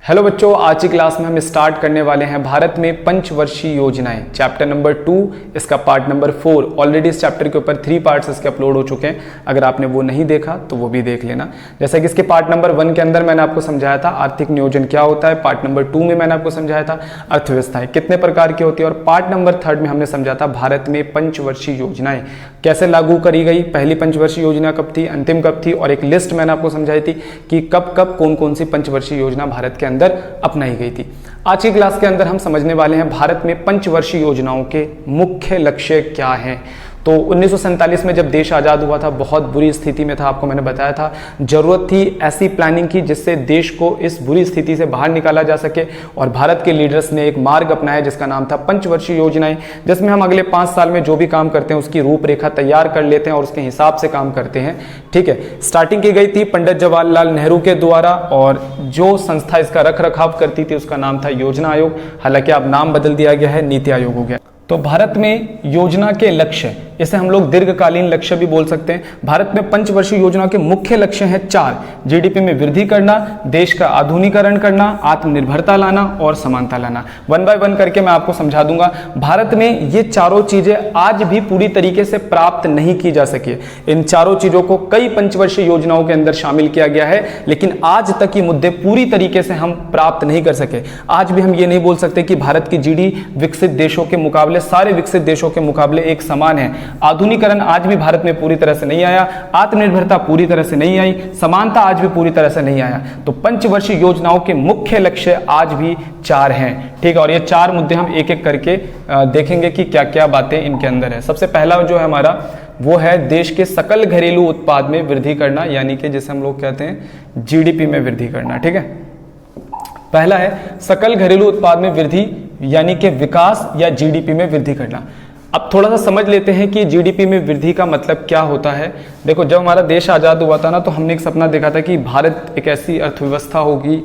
Hello बच्चों, आज की क्लास में हम स्टार्ट करने वाले हैं भारत में पंचवर्षीय योजनाएं, चैप्टर नंबर 2, इसका पार्ट नंबर 4। ऑलरेडी इस चैप्टर के ऊपर 3 पार्ट्स इसके अपलोड हो चुके हैं। अगर आपने वो नहीं देखा तो वो भी देख लेना। जैसा कि इसके पार्ट नंबर 1 के अंदर मैंने आपको समझाया था आर्थिक नियोजन क्या होता है, पार्ट नंबर 2 में मैंने आपको समझाया था अर्थव्यवस्थाएं कितने प्रकार की होती है, और पार्ट नंबर 3 में हमने समझा था भारत में पंचवर्षीय योजनाएं कैसे लागू करी गई, पहली पंचवर्षीय योजना कब थी, अंतिम कब थी, और एक लिस्ट मैंने आपको समझाई थी कि कब कब कौन कौन सी पंचवर्षीय योजना भारत के अंदर अपनाई गई थी। आज की क्लास के अंदर हम समझने वाले हैं भारत में पंचवर्षीय योजनाओं के मुख्य लक्ष्य क्या हैं। तो 1947 में जब देश आज़ाद हुआ था बहुत बुरी स्थिति में था, आपको मैंने बताया था। जरूरत थी ऐसी प्लानिंग की जिससे देश को इस बुरी स्थिति से बाहर निकाला जा सके, और भारत के लीडर्स ने एक मार्ग अपनाया जिसका नाम था पंचवर्षीय योजनाएं, जिसमें हम अगले 5 साल में जो भी काम करते हैं उसकी रूपरेखा तैयार कर लेते हैं और उसके हिसाब से काम करते हैं। ठीक है, स्टार्टिंग की गई थी पंडित जवाहरलाल नेहरू के द्वारा, और जो संस्था इसका रख रखाव करती थी उसका नाम था योजना आयोग। हालांकि अब नाम बदल दिया गया है, नीति आयोग हो गया। तो भारत में योजना के लक्ष्य, इसे हम लोग दीर्घकालीन लक्ष्य भी बोल सकते हैं। भारत में पंचवर्षीय योजना के मुख्य लक्ष्य हैं 4। जीडीपी में वृद्धि करना, देश का आधुनिकीकरण करना, आत्मनिर्भरता लाना और समानता लाना। 1 बाय 1 करके मैं आपको समझा दूंगा। भारत में ये चारों चीजें आज भी पूरी तरीके से प्राप्त नहीं की जा सकी। इन चारों चीजों को कई पंचवर्षीय योजनाओं के अंदर शामिल किया गया है, लेकिन आज तक ये मुद्दे पूरी तरीके से हम प्राप्त नहीं कर सके। आज भी हम ये नहीं बोल सकते कि भारत की जीडी विकसित देशों के मुकाबले, सारे विकसित देशों के मुकाबले एक समान है। आधुनिकीकरण आज भी भारत में पूरी तरह से नहीं आया, आत्मनिर्भरता पूरी तरह से नहीं आई, समानता आज भी पूरी तरह से नहीं आया। तो पंचवर्षीय योजनाओं के मुख्य लक्ष्य आज भी 4 हैं। ठीक है, और ये 4 मुद्दे हम एक एक करके देखेंगे कि क्या क्या बातें इनके अंदर है। सबसे पहला जो है हमारा वो है देश के सकल घरेलू उत्पाद में वृद्धि करना, यानी कि जिसे हम लोग कहते हैं जीडीपी में वृद्धि करना। ठीक है, पहला है सकल घरेलू उत्पाद में वृद्धि, यानी कि विकास या जीडीपी में वृद्धि करना। अब थोड़ा सा समझ लेते हैं कि जीडीपी में वृद्धि का मतलब क्या होता है। देखो, जब हमारा देश आज़ाद हुआ था ना, तो हमने एक सपना देखा था कि भारत एक ऐसी अर्थव्यवस्था होगी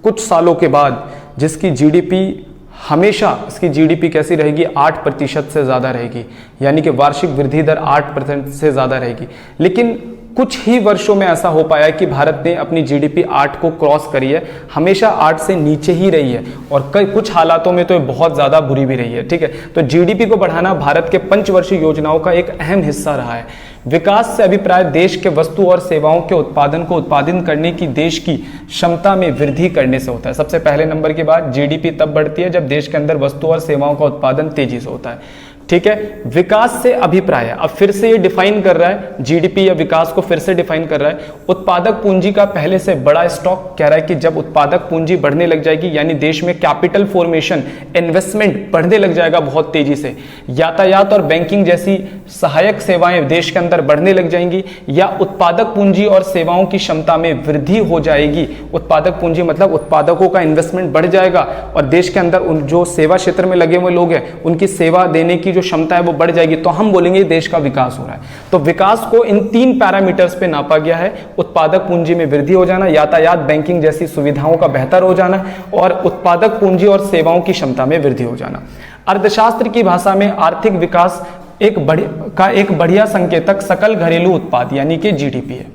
कुछ सालों के बाद जिसकी जीडीपी हमेशा, इसकी जीडीपी कैसी रहेगी, 8% से ज़्यादा रहेगी, यानी कि वार्षिक वृद्धि दर 8% से ज़्यादा रहेगी। लेकिन कुछ ही वर्षों में ऐसा हो पाया कि भारत ने अपनी जीडीपी 8 को क्रॉस करी है, हमेशा 8 से नीचे ही रही है, और कुछ हालातों में तो बहुत ज्यादा बुरी भी रही है। ठीक है, तो जीडीपी को बढ़ाना भारत के पंचवर्षीय योजनाओं का एक अहम हिस्सा रहा है। विकास से अभिप्राय देश के वस्तु और सेवाओं के उत्पादन को उत्पादन करने की देश की क्षमता में वृद्धि करने से होता है। सबसे पहले नंबर की बात, जीडीपी तब बढ़ती है जब देश के अंदर वस्तु और सेवाओं का उत्पादन तेजी से होता है। ठीक है, विकास से अभिप्राय, अब फिर से ये डिफाइन कर रहा है, जीडीपी या विकास को फिर से डिफाइन कर रहा है। उत्पादक पूंजी का पहले से बड़ा स्टॉक, कह रहा है कि जब उत्पादक पूंजी बढ़ने लग जाएगी, यानी देश में कैपिटल फॉर्मेशन, इन्वेस्टमेंट बढ़ने लग जाएगा बहुत तेजी से, यातायात और बैंकिंग जैसी सहायक सेवाएं देश के अंदर बढ़ने लग जाएंगी, या उत्पादक पूंजी और सेवाओं की क्षमता में वृद्धि हो जाएगी। उत्पादक पूंजी मतलब उत्पादकों का इन्वेस्टमेंट बढ़ जाएगा, और देश के अंदर उन जो सेवा क्षेत्र में लगे हुए लोग हैं उनकी सेवा देने की जो क्षमता है वो बढ़ जाएगी, तो हम बोलेंगे देश का विकास हो रहा है। तो विकास को इन 3 पैरामीटर्स पे नापा गया है: उत्पादक पूंजी में वृद्धि हो जाना, यातायात बैंकिंग जैसी सुविधाओं का बेहतर हो जाना, और उत्पादक पूंजी और सेवाओं की क्षमता में वृद्धि हो जाना। अर्थशास्त्र की भाषा में आर्थिक विकास एक बढ़िया संकेतक सकल घरेलू उत्पाद यानी कि जीडीपी है।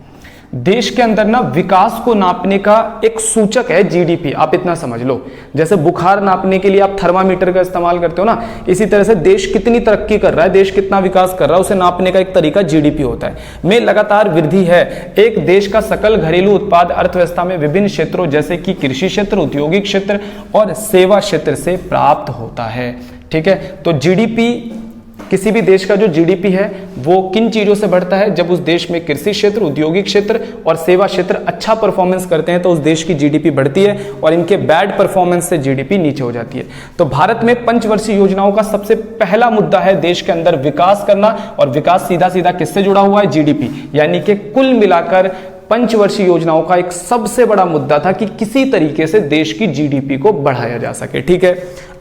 देश के अंदर ना विकास को नापने का एक सूचक है जीडीपी, आप इतना समझ लो। जैसे बुखार नापने के लिए आप थर्मामीटर का इस्तेमाल करते हो ना, इसी तरह से देश कितनी तरक्की कर रहा है, देश कितना विकास कर रहा है, उसे नापने का एक तरीका जीडीपी होता है। में लगातार वृद्धि है। एक देश का सकल घरेलू उत्पाद अर्थव्यवस्था में विभिन्न क्षेत्रों जैसे कि कृषि क्षेत्र, औद्योगिक क्षेत्र और सेवा क्षेत्र से प्राप्त होता है। ठीक है, तो जीडीपी, किसी भी देश का जो जीडीपी है वो किन चीजों से बढ़ता है? जब उस देश में कृषि क्षेत्र, औद्योगिक क्षेत्र और सेवा क्षेत्र अच्छा परफॉर्मेंस करते हैं तो उस देश की जीडीपी बढ़ती है, और इनके बैड परफॉर्मेंस से जीडीपी नीचे हो जाती है। तो भारत में पंचवर्षीय योजनाओं का सबसे पहला मुद्दा है देश के अंदर विकास करना, और विकास सीधा सीधा किससे जुड़ा हुआ है? जीडीपी। यानी कि कुल मिलाकर पंचवर्षीय योजनाओं का एक सबसे बड़ा मुद्दा था कि किसी तरीके से देश की जीडीपी को बढ़ाया जा सके। ठीक है,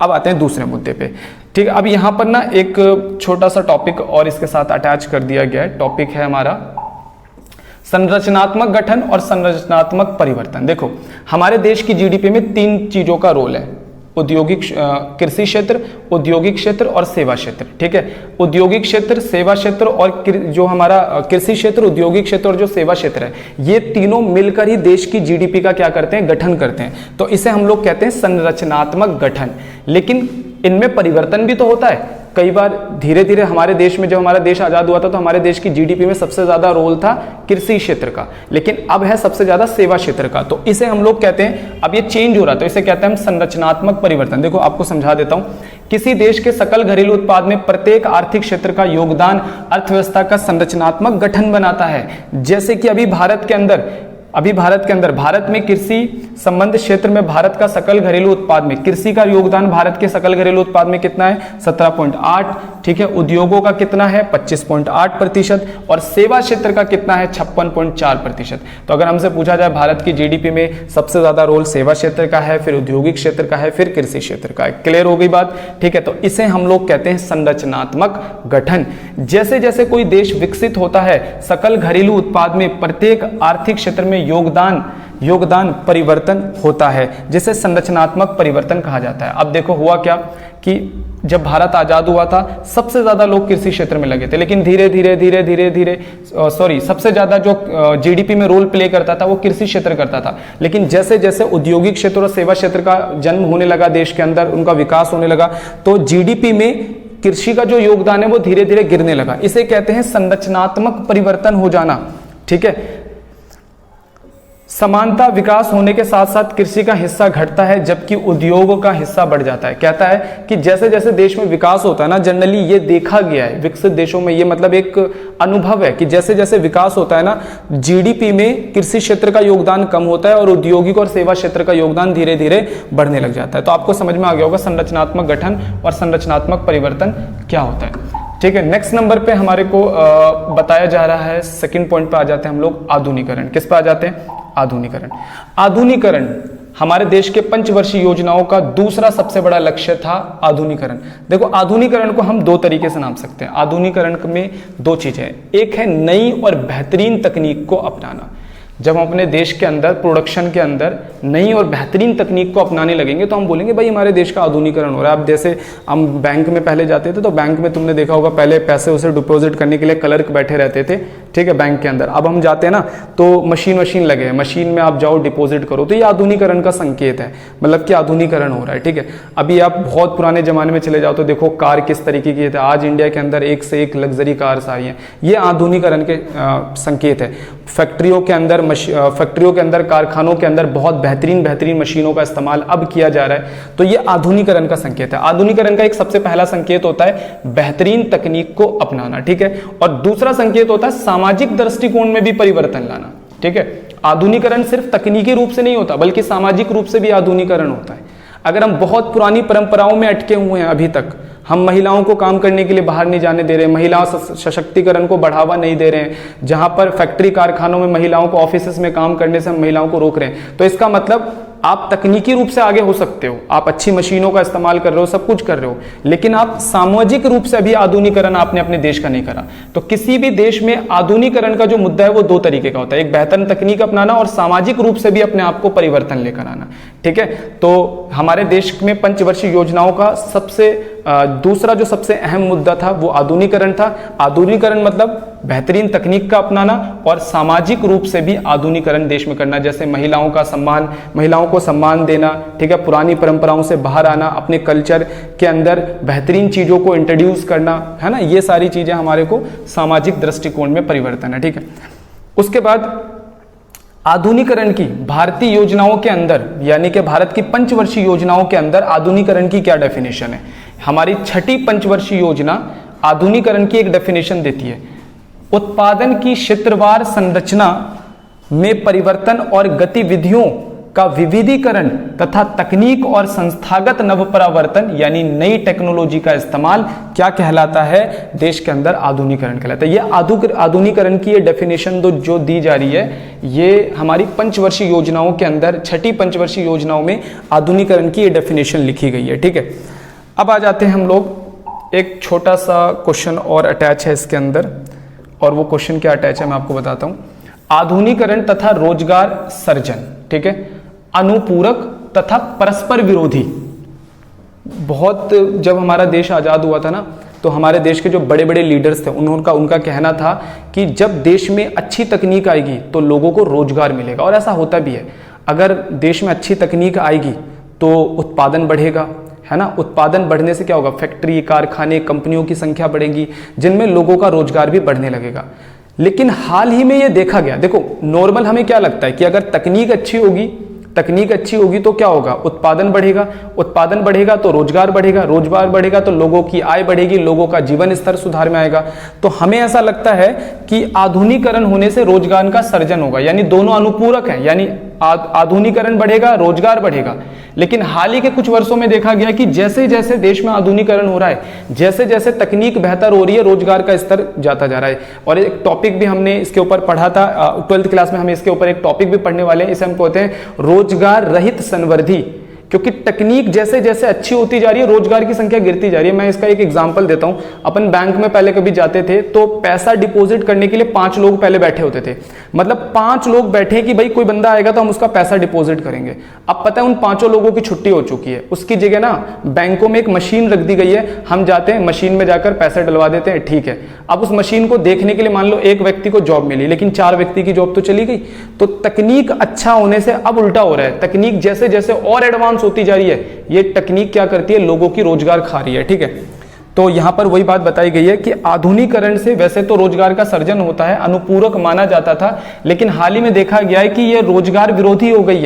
अब आते हैं दूसरे मुद्दे पे। ठीक है, अब यहां पर ना एक छोटा सा टॉपिक और इसके साथ अटैच कर दिया गया है। टॉपिक है हमारा संरचनात्मक गठन और संरचनात्मक परिवर्तन। देखो, हमारे देश की जीडीपी में 3 चीजों का रोल है: औद्योगिक कृषि क्षेत्र, औद्योगिक क्षेत्र और सेवा क्षेत्र। ठीक है, औद्योगिक क्षेत्र, सेवा क्षेत्र और जो हमारा कृषि क्षेत्र, औद्योगिक क्षेत्र और जो सेवा क्षेत्र है, ये तीनों मिलकर ही देश की जीडीपी का क्या करते हैं, गठन करते हैं। तो इसे हम लोग कहते हैं संरचनात्मक गठन। लेकिन इनमें परिवर्तन भी तो होता है कई बार। धीरे धीरे हमारे देश में, जब हमारा देश आजाद हुआ था तो हमारे देश की जीडीपी में सबसे ज्यादा रोल था कृषि क्षेत्र का, लेकिन अब है सबसे ज्यादा सेवा क्षेत्र का। तो इसे हम लोग कहते हैं, अब ये चेंज हो रहा है तो इसे कहते हैं हम संरचनात्मक परिवर्तन। देखो आपको समझा देता हूं, किसी देश के सकल घरेलू उत्पाद में प्रत्येक आर्थिक क्षेत्र का योगदान अर्थव्यवस्था का संरचनात्मक गठन बनाता है। जैसे कि अभी भारत के अंदर भारत में कृषि संबंध क्षेत्र में भारत का सकल घरेलू उत्पाद में कृषि का योगदान भारत के सकल घरेलू उत्पाद में कितना है, 17.8। ठीक है, उद्योगों का कितना है, 25.8%, और सेवा क्षेत्र का कितना है, 56.4%। तो अगर हमसे पूछा जाए भारत की जीडीपी में सबसे ज्यादा रोल सेवा क्षेत्र का है, फिर औद्योगिक क्षेत्र का है, फिर कृषि क्षेत्र का है। क्लियर हो गई बात? ठीक है, तो इसे हम लोग कहते हैं संरचनात्मक गठन। जैसे जैसे कोई देश विकसित होता है, सकल घरेलू उत्पाद में प्रत्येक आर्थिक क्षेत्र में योगदान परिवर्तन होता है, जिसे संरचनात्मक परिवर्तन कहा जाता है। अब देखो हुआ क्या कि जब भारत आजाद हुआ था सबसे ज्यादा लोग कृषि क्षेत्र में लगे थे, लेकिन धीरे धीरे सबसे ज्यादा जो जीडीपी में रोल प्ले करता था वो कृषि क्षेत्र करता था। लेकिन जैसे जैसे औद्योगिक क्षेत्र और सेवा क्षेत्र का जन्म होने लगा देश के अंदर, उनका विकास होने लगा, तो जीडीपी में कृषि का जो योगदान है वो धीरे धीरे गिरने लगा। इसे कहते हैं संरचनात्मक परिवर्तन हो जाना। ठीक है, समानता विकास होने के साथ साथ कृषि का हिस्सा घटता है जबकि उद्योगों का हिस्सा बढ़ जाता है। कहता है कि जैसे जैसे देश में विकास होता है ना, जनरली ये देखा गया है विकसित देशों में, ये मतलब एक अनुभव है कि जैसे जैसे विकास होता है ना, जीडीपी में कृषि क्षेत्र का योगदान कम होता है और औद्योगिक और सेवा क्षेत्र का योगदान धीरे धीरे बढ़ने लग जाता है। तो आपको समझ में आ गया होगा संरचनात्मक गठन और संरचनात्मक परिवर्तन क्या होता है। ठीक है, नेक्स्ट नंबर पे हमारे को बताया जा रहा है, सेकंड पॉइंट पे आ जाते हैं हम लोग, आधुनिकरण। किस पे आ जाते हैं? आधुनिकरण हमारे देश के पंचवर्षीय योजनाओं का दूसरा सबसे बड़ा लक्ष्य था आधुनिकरण। देखो आधुनिकरण को हम दो तरीके से नाम सकते हैं। आधुनिकरण में दो चीजें हैं, एक है नई और बेहतरीन तकनीक को अपनाना। जब हम अपने देश के अंदर प्रोडक्शन के अंदर नई और बेहतरीन तकनीक को अपनाने लगेंगे तो हम बोलेंगे भाई हमारे देश का आधुनिकरण हो रहा है। अब जैसे हम बैंक में पहले जाते थे तो बैंक में तुमने देखा होगा पहले पैसे उसे डिपॉजिट करने के लिए क्लर्क बैठे रहते थे, ठीक है, बैंक के अंदर। अब हम जाते हैं ना तो मशीन लगे हैं, मशीन में आप जाओ डिपॉजिट करो, तो ये आधुनिकरण का संकेत है, मतलब कि आधुनिकरण हो रहा है। ठीक है, अभी आप बहुत पुराने जमाने में चले जाओ तो देखो कार किस तरीके की थे, आज इंडिया के अंदर एक से एक लग्जरी कार्स आई हैं, ये आधुनिकरण के संकेत है। फैक्ट्रियों के अंदर कारखानों के अंदर बहुत बेहतरीन मशीनों का इस्तेमाल अब किया जा रहा है, तो ये आधुनिकरण का संकेत है। आधुनिकरण का एक सबसे पहला संकेत होता है बेहतरीन तकनीक को अपनाना, ठीक है, और दूसरा संकेत होता है सामाजिक दृष्टिकोण में भी परिवर्तन लाना। ठीक है, आधुनिकरण सिर्फ तकनीकी रूप से नहीं होता बल्कि सामाजिक रूप से भी आधुनिकरण होता है। अगर हम बहुत पुरानी परंपराओं में अटके हुए हैं, अभी तक हम महिलाओं को काम करने के लिए बाहर नहीं जाने दे रहे, महिला सशक्तिकरण को बढ़ावा नहीं दे रहे हैं, जहां पर फैक्ट्री कारखानों में महिलाओं को ऑफिसेस में काम करने से हम महिलाओं को रोक रहे हैं, तो इसका मतलब आप तकनीकी रूप से आगे हो सकते हो, आप अच्छी मशीनों का इस्तेमाल कर रहे हो, सब कुछ कर रहे हो, लेकिन आप सामाजिक रूप से अभी आधुनिकरण आपने अपने देश का नहीं करा। तो किसी भी देश में आधुनिकरण का जो मुद्दा है वो दो तरीके का होता है, एक बेहतर तकनीक अपनाना और सामाजिक रूप से भी अपने आप को परिवर्तन लेकर आना। ठीक है, तो हमारे देश में पंचवर्षीय योजनाओं का दूसरा जो सबसे अहम मुद्दा था वो आधुनिकरण था। आधुनिकरण मतलब बेहतरीन तकनीक का अपनाना और सामाजिक रूप से भी आधुनिकरण देश में करना, जैसे महिलाओं को सम्मान देना, ठीक है, पुरानी परंपराओं से बाहर आना, अपने कल्चर के अंदर बेहतरीन चीजों को इंट्रोड्यूस करना, है ना, ये सारी चीजें हमारे को सामाजिक दृष्टिकोण में परिवर्तन है। ठीक है, उसके बाद आधुनिकरण की भारतीय योजनाओं के अंदर, यानी कि भारत की पंचवर्षीय योजनाओं के अंदर आधुनिकरण की क्या डेफिनेशन है। हमारी छठी पंचवर्षीय योजना आधुनिकरण की एक डेफिनेशन देती है, उत्पादन की क्षेत्रवार संरचना में परिवर्तन और गतिविधियों का विविधीकरण तथा तकनीक और संस्थागत नवपरावर्तन यानी नई टेक्नोलॉजी का इस्तेमाल क्या कहलाता है, देश के अंदर आधुनिकरण कहलाता है। ये आधुनिकरण की ये डेफिनेशन जो दी जा रही है, ये हमारी पंचवर्षीय योजनाओं के अंदर, छठी पंचवर्षीय योजनाओं में आधुनिकरण की ये डेफिनेशन लिखी गई है। ठीक है, अब आ जाते हैं हम लोग, एक छोटा सा क्वेश्चन और अटैच है इसके अंदर, और वो क्वेश्चन क्या अटैच है मैं आपको बताता हूं। आधुनिकरण तथा रोजगार सृजन, ठीक है, अनुपूरक तथा परस्पर विरोधी, बहुत जब हमारा देश आज़ाद हुआ था ना, तो हमारे देश के जो बड़े बड़े लीडर्स थे उनका कहना था कि जब देश में अच्छी तकनीक आएगी तो लोगों को रोजगार मिलेगा, और ऐसा होता भी है। अगर देश में अच्छी तकनीक आएगी तो उत्पादन बढ़ेगा, है ना। उत्पादन बढ़ने से क्या होगा, फैक्ट्री, कारखाने, कंपनियों की संख्या बढ़ेगी, जिनमें लोगों का रोजगार भी बढ़ने लगेगा। लेकिन हाल ही में ये देखा गया, देखो नॉर्मल हमें क्या लगता है कि अगर तकनीक अच्छी होगी तो क्या होगा, उत्पादन बढ़ेगा, उत्पादन बढ़ेगा तो रोजगार बढ़ेगा, रोजगार बढ़ेगा तो लोगों की आय बढ़ेगी, लोगों का जीवन स्तर सुधार में आएगा। तो हमें ऐसा लगता है कि आधुनिकीकरण होने से रोजगार का सृजन होगा, यानी दोनों अनुपूरक हैं, यानी आधुनिकीकरण बढ़ेगा, रोजगार बढ़ेगा। लेकिन हाल ही के कुछ वर्षों में देखा गया कि जैसे जैसे देश में आधुनिकीकरण हो रहा है, जैसे जैसे तकनीक बेहतर हो रही है, रोजगार का स्तर जाता जा रहा है। और एक टॉपिक भी हमने इसके ऊपर पढ़ा था 12th क्लास में, हमें इसके ऊपर एक टॉपिक भी पढ़ने वाले हैं, इसे हम कहते हैं रोजगार रहित संवर्धी। क्योंकि तकनीक जैसे जैसे अच्छी होती जा रही है, रोजगार की संख्या गिरती जा रही है। मैं इसका एक एग्जांपल देता हूं। अपन बैंक में पहले कभी जाते थे तो पैसा डिपॉजिट करने के लिए 5 लोग पहले बैठे होते थे, मतलब 5 लोग बैठे कि भाई कोई बंदा आएगा तो हम उसका पैसा डिपॉजिट करेंगे। अब पता है उन 5 लोगों की छुट्टी हो चुकी है, उसकी जगह ना बैंकों में एक मशीन रख दी गई है, हम जाते हैं मशीन में जाकर पैसे डलवा देते हैं, ठीक है। अब उस मशीन को देखने के लिए मान लो एक व्यक्ति को जॉब मिली, लेकिन 4 व्यक्ति की जॉब तो चली गई। तो तकनीक अच्छा होने से अब उल्टा हो रहा है, तकनीक जैसे जैसे और एडवांस होती जा रही है, ये तकनीक क्या करती है, लोगों की रोजगार खा रही है, ठीक है। तो यहां पर वही बात बताई गई है कि आधुनिकीकरण से वैसे तो रोजगार का सृजन होता है, अनुपूरक माना जाता था, लेकिन हाल ही में देखा गया है कि ये रोजगार विरोधी हो गई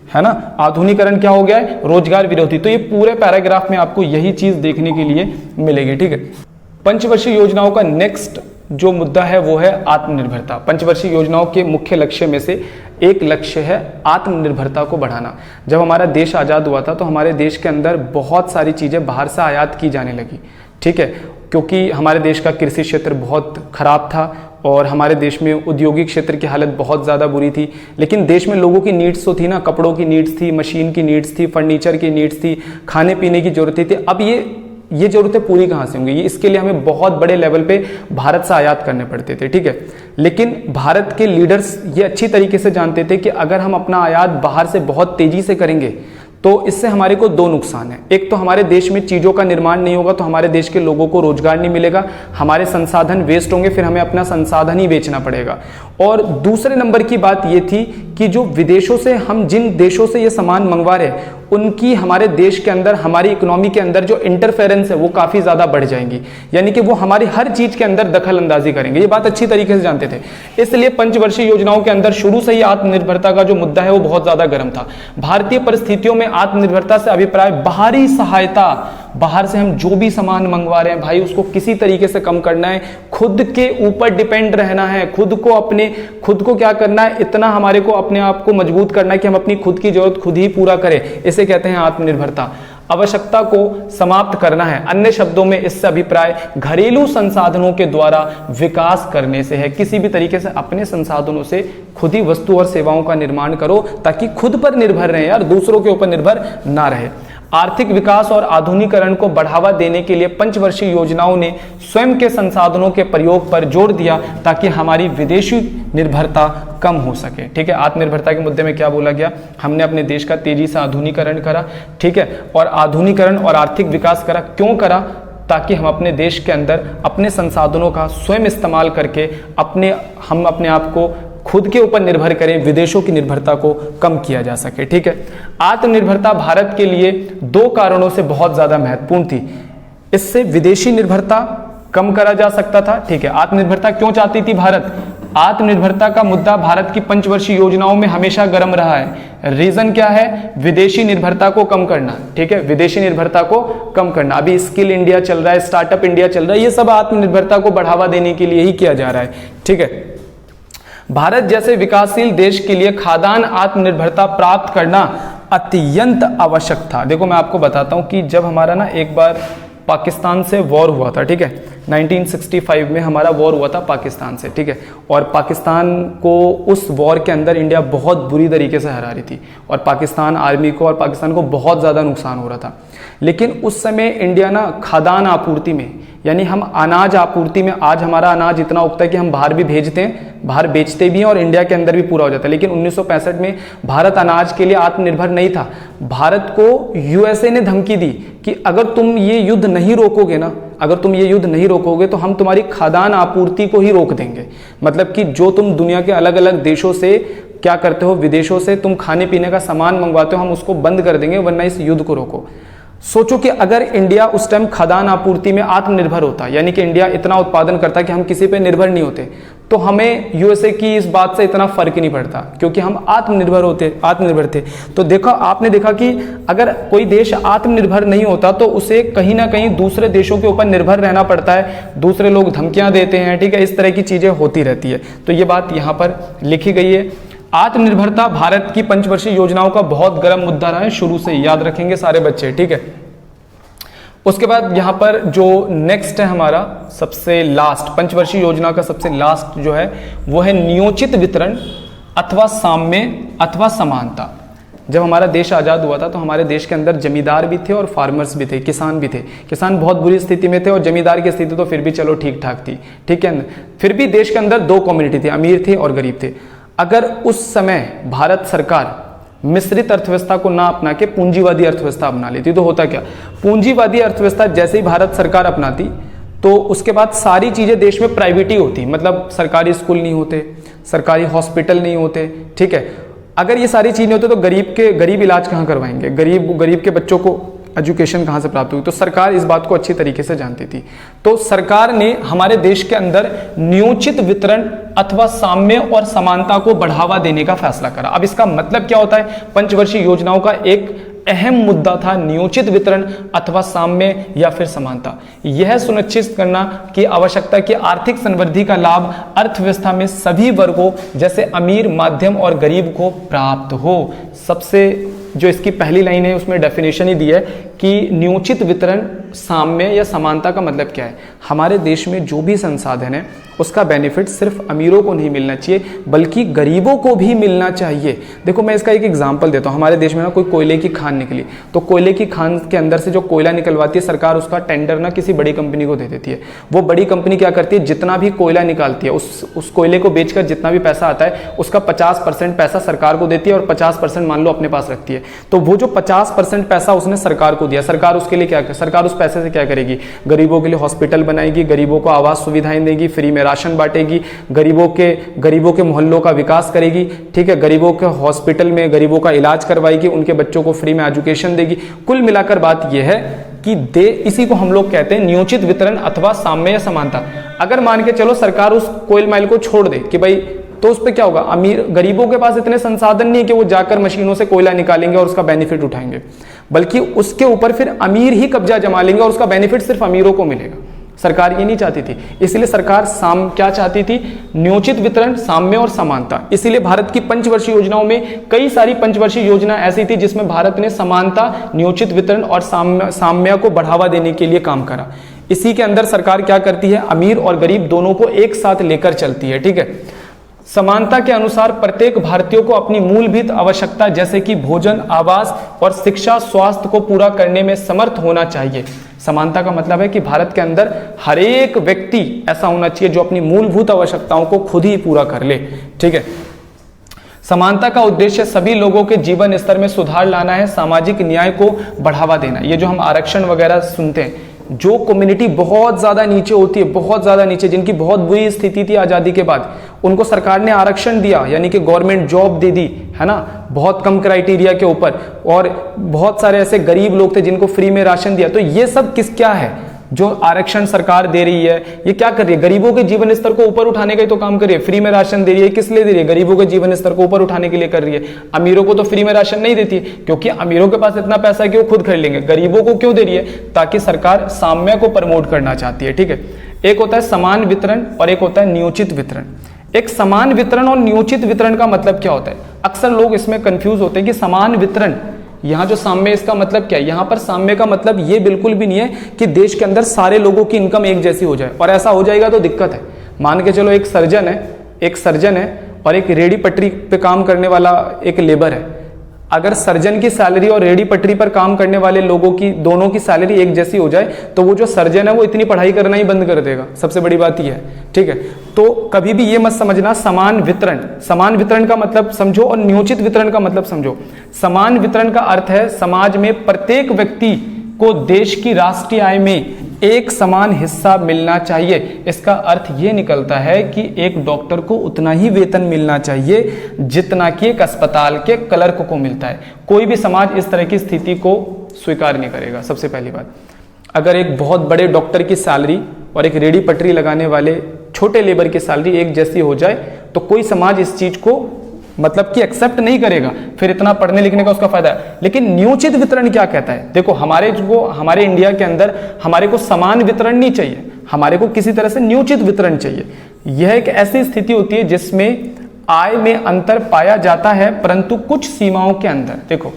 है ना। आधुनिकीकरण क्या हो गया है, रोजगार विरोधी। तो ये पूरे पैराग्राफ में आपको यही चीज देखने के लिए मिलेगी, ठीक है। पंचवर्षीय योजनाओं का नेक्स्ट जो मुद्दा है वो है आत्मनिर्भरता। पंचवर्षीय योजनाओं के मुख्य लक्ष्य में से एक लक्ष्य है आत्मनिर्भरता को बढ़ाना। जब हमारा देश आज़ाद हुआ था तो हमारे देश के अंदर बहुत सारी चीज़ें बाहर से आयात की जाने लगी, ठीक है, क्योंकि हमारे देश का कृषि क्षेत्र बहुत खराब था और हमारे देश में औद्योगिक क्षेत्र की हालत बहुत ज़्यादा बुरी थी। लेकिन देश में लोगों की नीड्स तो थी ना, कपड़ों की नीड्स थी, मशीन की नीड्स थी, फर्नीचर की नीड्स थी, खाने पीने की जरूरतें थी। अब ये जरूरतें पूरी कहाँ से होंगी, ये इसके लिए हमें बहुत बड़े लेवल पे भारत से आयात करने पड़ते थे, ठीक है। लेकिन भारत के लीडर्स ये अच्छी तरीके से जानते थे कि अगर हम अपना आयात बाहर से बहुत तेजी से करेंगे तो इससे हमारे को 2 नुकसान है। एक तो हमारे देश में चीज़ों का निर्माण नहीं होगा तो हमारे देश के लोगों को रोजगार नहीं मिलेगा, हमारे संसाधन वेस्ट होंगे, फिर हमें अपना संसाधन ही बेचना पड़ेगा। और दूसरे नंबर की बात ये थी कि जो विदेशों से हम जिन देशों से ये सामान मंगवा रहे हैं उनकी हमारे देश के अंदर, हमारी इकोनॉमी के अंदर जो इंटरफेरेंस है वो काफ़ी ज़्यादा बढ़ जाएंगी, यानी कि वो हमारी हर चीज़ के अंदर दखल अंदाजी करेंगे। ये बात अच्छी तरीके से जानते थे, इसलिए पंचवर्षीय योजनाओं के अंदर शुरू से ही आत्मनिर्भरता का जो मुद्दा है वो बहुत ज़्यादा गर्म था। भारतीय परिस्थितियों में आत्मनिर्भरता से अभिप्राय बाहरी सहायता, बाहर से हम जो भी सामान मंगवा रहे हैं भाई उसको किसी तरीके से कम करना है, खुद के ऊपर डिपेंड रहना है, खुद को क्या करना है, इतना हमारे को अपने आप को मजबूत करना है कि हम अपनी खुद की जरूरत खुद ही पूरा करें। इसे कहते हैं आत्मनिर्भरता। आवश्यकता को समाप्त करना है, अन्य शब्दों में इससे अभिप्राय घरेलू संसाधनों के द्वारा विकास करने से है। किसी भी तरीके से अपने संसाधनों से खुद ही वस्तु और सेवाओं का निर्माण करो ताकि खुद पर निर्भर रहे यार, दूसरों के ऊपर निर्भर ना रहे। आर्थिक विकास और आधुनिकीकरण को बढ़ावा देने के लिए पंचवर्षीय योजनाओं ने स्वयं के संसाधनों के प्रयोग पर जोर दिया ताकि हमारी विदेशी निर्भरता कम हो सके, ठीक है। आत्मनिर्भरता के मुद्दे में क्या बोला गया, हमने अपने देश का तेजी से आधुनिकीकरण करा, ठीक है, और आधुनिकीकरण और आर्थिक विकास करा। क्यों करा, ताकि हम अपने देश के अंदर अपने संसाधनों का स्वयं इस्तेमाल करके हम अपने आप को खुद के ऊपर निर्भर करें, विदेशों की निर्भरता को कम किया जा सके, ठीक है। आत्मनिर्भरता भारत के लिए 2 कारणों से बहुत ज्यादा महत्वपूर्ण थी। इससे विदेशी निर्भरता कम करा जा सकता था, ठीक है। आत्मनिर्भरता क्यों चाहती थी भारत, आत्मनिर्भरता का मुद्दा भारत की पंचवर्षीय योजनाओं में हमेशा गर्म रहा है। रीजन क्या है, विदेशी निर्भरता को कम करना, ठीक है, विदेशी निर्भरता को कम करना। अभी स्किल इंडिया चल रहा है, स्टार्टअप इंडिया चल रहा है, ये सब आत्मनिर्भरता को बढ़ावा देने के लिए ही किया जा रहा है, ठीक है। भारत जैसे विकासशील देश के लिए खाद्यान्न आत्मनिर्भरता प्राप्त करना अत्यंत आवश्यक था। देखो मैं आपको बताता हूं कि जब हमारा ना एक बार पाकिस्तान से वॉर हुआ था, ठीक है, 1965 में हमारा वॉर हुआ था पाकिस्तान से, ठीक है, और पाकिस्तान को उस वॉर के अंदर इंडिया बहुत बुरी तरीके से हरा रही थी और पाकिस्तान आर्मी को और पाकिस्तान को बहुत ज़्यादा नुकसान हो रहा था। लेकिन उस समय इंडिया ना खाद्यान्न आपूर्ति में यानी हम अनाज आपूर्ति में, आज हमारा अनाज इतना उगता है कि हम बाहर भी भेजते हैं, बाहर बेचते भी हैं और इंडिया के अंदर भी पूरा हो जाता है। लेकिन 1965 में भारत अनाज के लिए आत्मनिर्भर नहीं था। भारत को यूएसए ने धमकी दी कि अगर तुम ये युद्ध नहीं रोकोगे ना, अगर तुम ये युद्ध नहीं रोकोगे तो हम तुम्हारी खाद्यान्न आपूर्ति को ही रोक देंगे। मतलब कि जो तुम दुनिया के अलग अलग देशों से क्या करते हो, विदेशों से तुम खाने पीने का सामान मंगवाते हो, हम उसको बंद कर देंगे, वरना इस युद्ध को रोको। सोचो कि अगर इंडिया उस टाइम खाद्यान्न आपूर्ति में आत्मनिर्भर होता, यानी कि इंडिया इतना उत्पादन करता कि हम किसी पे निर्भर नहीं होते, तो हमें यूएसए की इस बात से इतना फर्क नहीं पड़ता, क्योंकि हम आत्मनिर्भर थे। तो देखो, आपने देखा कि अगर कोई देश आत्मनिर्भर नहीं होता तो उसे कहीं ना कहीं दूसरे देशों के ऊपर निर्भर रहना पड़ता है, दूसरे लोग धमकियां देते हैं, ठीक है, इस तरह की चीजें होती रहती है। तो ये बात यहाँ पर लिखी गई है। आत्मनिर्भरता भारत की पंचवर्षीय योजनाओं का बहुत गर्म मुद्दा रहा है, शुरू से याद रखेंगे सारे बच्चे, ठीक है। उसके बाद यहां पर जो नेक्स्ट है हमारा सबसे लास्ट, पंचवर्षीय योजना का सबसे लास्ट जो है वो है नियोजित वितरण अथवा साम्य अथवा समानता। जब हमारा देश आजाद हुआ था तो हमारे देश के अंदर जमींदार भी थे और फार्मर्स भी थे, किसान भी थे। किसान बहुत बुरी स्थिति में थे और जमींदार की स्थिति तो फिर भी चलो ठीक ठाक थी, ठीक है। फिर भी देश के अंदर दो कम्युनिटी थी, अमीर थे और गरीब थे। अगर उस समय भारत सरकार मिश्रित अर्थव्यवस्था को ना अपना के पूंजीवादी अर्थव्यवस्था अपना लेती तो होता क्या, पूंजीवादी अर्थव्यवस्था जैसे ही भारत सरकार अपनाती तो उसके बाद सारी चीजें देश में प्राइवेट ही होती, मतलब सरकारी स्कूल नहीं होते, सरकारी हॉस्पिटल नहीं होते, ठीक है। अगर ये सारी चीजें होती तो गरीब इलाज कहाँ करवाएंगे, गरीब के बच्चों को एजुकेशन कहाँ से प्राप्त हुई। तो सरकार इस बात को अच्छी तरीके से जानती थी। तो सरकार ने हमारे देश के अंदर नियोजित वितरण अथवा साम्य और समानता को बढ़ावा देने का फैसला करा। अब इसका मतलब क्या होता है, पंचवर्षीय योजनाओं का एक अहम मुद्दा था नियोजित वितरण अथवा साम्य या फिर समानता। यह सुनिश्चित करना कि आवश्यकता की आर्थिक समृद्धि का लाभ अर्थव्यवस्था में सभी वर्गों जैसे अमीर, मध्यम और गरीब को प्राप्त हो। सबसे जो इसकी पहली लाइन है उसमें डेफिनेशन ही दी है कि नियोजित वितरण, साम्य या समानता का मतलब क्या है। हमारे देश में जो भी संसाधन है उसका बेनिफिट सिर्फ अमीरों को नहीं मिलना चाहिए बल्कि गरीबों को भी मिलना चाहिए। देखो मैं इसका एक एग्जांपल देता हूँ। हमारे देश में ना कोई कोयले की खान निकली तो कोयले की खान के अंदर से जो कोयला निकलवाती है सरकार उसका टेंडर ना किसी बड़ी कंपनी को दे देती है। वो बड़ी कंपनी क्या करती है, जितना भी कोयला निकालती है उस कोयले को बेचकर जितना भी पैसा आता है उसका 50% पैसा सरकार को देती है और 50% मान लो अपने पास रखती है। तो वो जो 50% पैसा उसने सरकार को दिया, सरकार उसके लिए क्या करे, सरकार उस पैसे से क्या करेगी, गरीबों के लिए हॉस्पिटल बनाएगी, गरीबों को आवास सुविधाएं देगी, फ्री में राशन बांटेगी, गरीबों के मोहल्लों का विकास करेगी, ठीक है, गरीबों के हॉस्पिटल में गरीबों का इलाज करवाएगी, उनके बच्चों को फ्री में एजुकेशन देगी। कुल मिलाकर बात यह है कि इसी को हम लोग कहते हैं नियोजित वितरण अथवा साम्य या समानता। अगर मान के चलो सरकार उस कोयल माइल को छोड़ दे कि भाई, तो उस पर क्या होगा, गरीबों के पास इतने संसाधन नहीं है कि वो जाकर मशीनों से कोयला निकालेंगे और उसका बेनिफिट उठाएंगे, बल्कि उसके ऊपर फिर अमीर ही कब्जा जमा लेंगे और उसका बेनिफिट सिर्फ अमीरों को मिलेगा। सरकार ये नहीं चाहती थी, इसलिए सरकार क्या चाहती थी, नियोजित वितरण, साम्य और समानता। इसीलिए भारत की पंचवर्षीय योजनाओं में कई सारी पंचवर्षीय योजना ऐसी थी जिसमें भारत ने समानता, नियोजित वितरण और साम्य को बढ़ावा देने के लिए काम करा। इसी के अंदर सरकार क्या करती है, अमीर और गरीब दोनों को एक साथ लेकर चलती है, ठीक है। समानता के अनुसार प्रत्येक भारतीय को अपनी मूलभूत आवश्यकता जैसे कि भोजन, आवास और शिक्षा, स्वास्थ्य को पूरा करने में समर्थ होना चाहिए। समानता का मतलब है कि भारत के अंदर हर एक व्यक्ति ऐसा होना चाहिए जो अपनी मूलभूत आवश्यकताओं को खुद ही पूरा कर ले, ठीक है। समानता का उद्देश्य सभी लोगों के जीवन स्तर में सुधार लाना है, सामाजिक न्याय को बढ़ावा देना। ये जो हम आरक्षण वगैरह सुनते हैं, जो कम्युनिटी बहुत ज्यादा नीचे होती है, बहुत ज्यादा नीचे, जिनकी बहुत बुरी स्थिति थी आजादी के बाद, उनको सरकार ने आरक्षण दिया, यानी कि गवर्नमेंट जॉब दे दी, है ना, बहुत कम क्राइटेरिया के ऊपर, और बहुत सारे ऐसे गरीब लोग थे जिनको फ्री में राशन दिया। तो ये सब क्या है जो आरक्षण सरकार दे रही है, ये क्या कर रही है, गरीबों के जीवन स्तर को ऊपर उठाने का ही तो काम कर रही है। फ्री में राशन दे रही है, किस लिए दे रही है, गरीबों के जीवन स्तर को ऊपर उठाने के लिए कर रही है। अमीरों को तो फ्री में राशन नहीं देती क्योंकि अमीरों के पास इतना पैसा है कि वो खुद खरीद लेंगे। गरीबों को क्यों दे रही है, ताकि सरकार साम्य को प्रमोट करना चाहती है, ठीक है। एक होता है समान वितरण और एक होता है नियोजित वितरण। एक समान वितरण और नियोजित वितरण का मतलब क्या होता है, अक्सर लोग इसमें कंफ्यूज होते हैं कि समान वितरण, यहाँ जो साम्य, इसका मतलब क्या है। यहाँ पर साम्य का मतलब ये बिल्कुल भी नहीं है कि देश के अंदर सारे लोगों की इनकम एक जैसी हो जाए, और ऐसा हो जाएगा तो दिक्कत है। मान के चलो एक सर्जन है और एक रेडी पटरी पे काम करने वाला एक लेबर है। अगर सर्जन की सैलरी और रेडी पटरी पर काम करने वाले लोगों की दोनों की सैलरी एक जैसी हो जाए तो वो जो सर्जन है वो इतनी पढ़ाई करना ही बंद कर देगा। सबसे बड़ी बात ये है, ठीक है। तो कभी भी ये मत समझना समान वितरण का मतलब समझो और नियोजित वितरण का मतलब समझो। समान वितरण का अर्थ है समाज में प्रत्येक व्यक्ति को देश की राष्ट्रीय आय में एक समान हिस्सा मिलना चाहिए। इसका अर्थ ये निकलता है कि एक डॉक्टर को उतना ही वेतन मिलना चाहिए जितना कि एक अस्पताल के क्लर्क को मिलता है। कोई भी समाज इस तरह की स्थिति को स्वीकार नहीं करेगा। सबसे पहली बात, अगर एक बहुत बड़े डॉक्टर की सैलरी और एक रेडी पटरी लगाने वाले छोटे लेबर की सैलरी एक जैसी हो जाए तो कोई समाज इस चीज को मतलब कि एक्सेप्ट नहीं करेगा। फिर इतना पढ़ने लिखने का उसका फायदा है। लेकिन नियोजित वितरण क्या कहता है? देखो हमारे इंडिया के अंदर हमारे को समान वितरण नहीं चाहिए, हमारे को किसी तरह से नियोजित वितरण चाहिए। यह एक ऐसी स्थिति होती है जिसमें आय में अंतर पाया जाता है परंतु कुछ सीमाओं के अंदर। देखो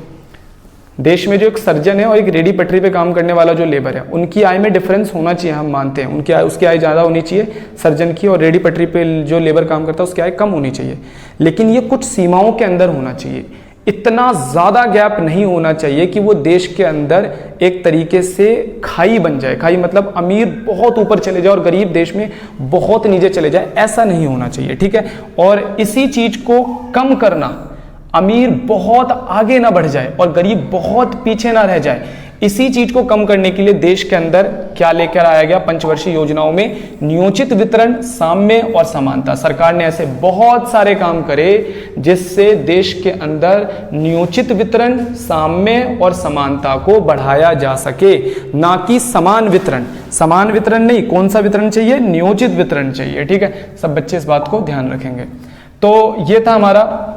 देश में जो एक सर्जन है और एक रेडी पटरी पे काम करने वाला जो लेबर है उनकी आय में डिफरेंस होना चाहिए, हम मानते हैं उनकी आय उसकी आय ज़्यादा होनी चाहिए सर्जन की, और रेडी पटरी पे जो लेबर काम करता है उसकी आय कम होनी चाहिए। लेकिन ये कुछ सीमाओं के अंदर होना चाहिए। इतना ज़्यादा गैप नहीं होना चाहिए कि वो देश के अंदर एक तरीके से खाई बन जाए। खाई मतलब अमीर बहुत ऊपर चले जाए और गरीब देश में बहुत नीचे चले जाए, ऐसा नहीं होना चाहिए, ठीक है। और इसी चीज़ को कम करना, अमीर बहुत आगे ना बढ़ जाए और गरीब बहुत पीछे ना रह जाए, इसी चीज को कम करने के लिए देश के अंदर क्या लेकर आया गया? पंचवर्षीय योजनाओं में नियोजित वितरण, साम्य और समानता। सरकार ने ऐसे बहुत सारे काम करे जिससे देश के अंदर नियोजित वितरण, साम्य और समानता को बढ़ाया जा सके, ना कि समान वितरण। समान वितरण नहीं, कौन सा वितरण चाहिए? नियोजित वितरण चाहिए, ठीक है। सब बच्चे इस बात को ध्यान रखेंगे। तो ये था हमारा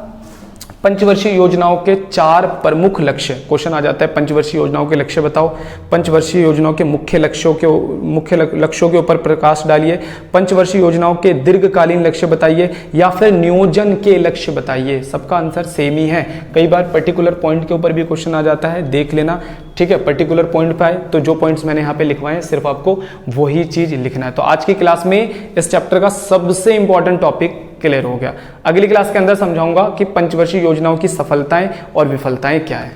पंचवर्षीय योजनाओं के 4 प्रमुख लक्ष्य। क्वेश्चन आ जाता है पंचवर्षीय योजनाओं के लक्ष्य बताओ। पंचवर्षीय योजनाओं के मुख्य लक्ष्यों के ऊपर प्रकाश डालिए। पंचवर्षीय योजनाओं के दीर्घकालीन लक्ष्य बताइए या फिर नियोजन के लक्ष्य बताइए। सबका आंसर सेम ही है। कई बार पर्टिकुलर पॉइंट के ऊपर भी क्वेश्चन आ जाता है, देख लेना, ठीक है। पर्टिकुलर पॉइंट पे आए तो जो पॉइंट्स मैंने यहाँ पे लिखवाए सिर्फ आपको वही चीज लिखना है। तो आज की क्लास में इस चैप्टर का सबसे इंपॉर्टेंट टॉपिक क्लियर हो गया। अगली क्लास के अंदर समझाऊंगा कि पंचवर्षीय योजनाओं की सफलताएं और विफलताएं क्या है।